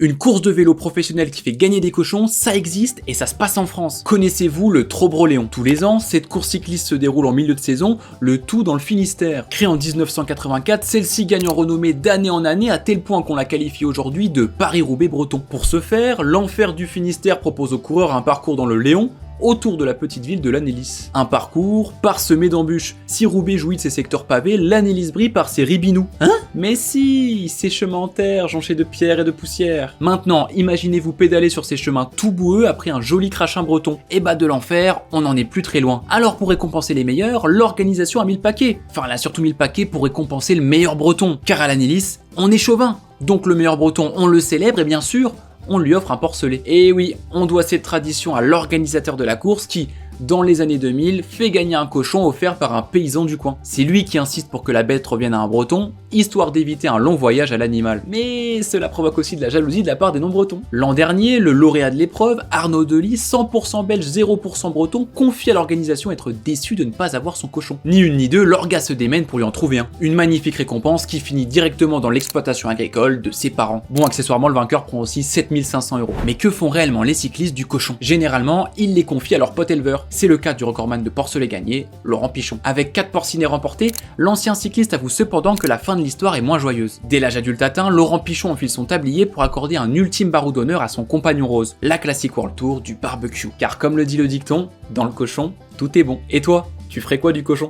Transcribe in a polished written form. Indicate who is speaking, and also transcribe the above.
Speaker 1: Une course de vélo professionnelle qui fait gagner des cochons, ça existe et ça se passe en France. Connaissez-vous le Trobroléon? Tous les ans, cette course cycliste se déroule en milieu de saison, le tout dans le Finistère. Créée en 1984, celle-ci gagne en renommée d'année en année à tel point qu'on la qualifie aujourd'hui de Paris-Roubaix breton. Pour ce faire, l'Enfer du Finistère propose aux coureurs un parcours dans le Léon, autour de la petite ville de Lannélis. Un parcours parsemé d'embûches. Si Roubaix jouit de ses secteurs pavés, Lannélis brille par ses ribinous. Hein? Mais si, ces chemins en terre jonchés de pierres et de poussière. Maintenant, imaginez-vous pédaler sur ces chemins tout boueux après un joli crachin breton. Et bah de l'enfer, on n'en est plus très loin. Alors pour récompenser les meilleurs, l'organisation a mis le paquet. Enfin, elle a surtout mis le paquet pour récompenser le meilleur breton. Car à Lannélis, on est chauvin. Donc le meilleur breton, on le célèbre et bien sûr, on lui offre un porcelet. Et oui, on doit cette tradition à l'organisateur de la course qui, dans les années 2000, fait gagner un cochon offert par un paysan du coin. C'est lui qui insiste pour que la bête revienne à un breton, histoire d'éviter un long voyage à l'animal. Mais cela provoque aussi de la jalousie de la part des non-bretons. L'an dernier, le lauréat de l'épreuve, Arnaud Delis, 100% belge, 0% breton, confie à l'organisation être déçu de ne pas avoir son cochon. Ni une ni deux, l'orga se démène pour lui en trouver un. Une magnifique récompense qui finit directement dans l'exploitation agricole de ses parents. Bon, accessoirement, le vainqueur prend aussi 7500 €. Mais que font réellement les cyclistes du cochon? Généralement, ils les confient à leur pote éleveur. C'est le cas du recordman de porcelets gagné, Laurent Pichon. Avec 4 porcinets remportés, l'ancien cycliste avoue cependant que la fin de l'histoire est moins joyeuse. Dès l'âge adulte atteint, Laurent Pichon enfile son tablier pour accorder un ultime barreau d'honneur à son compagnon rose, la Classic World Tour du barbecue. Car comme le dit le dicton, dans le cochon, tout est bon. Et toi, tu ferais quoi du cochon?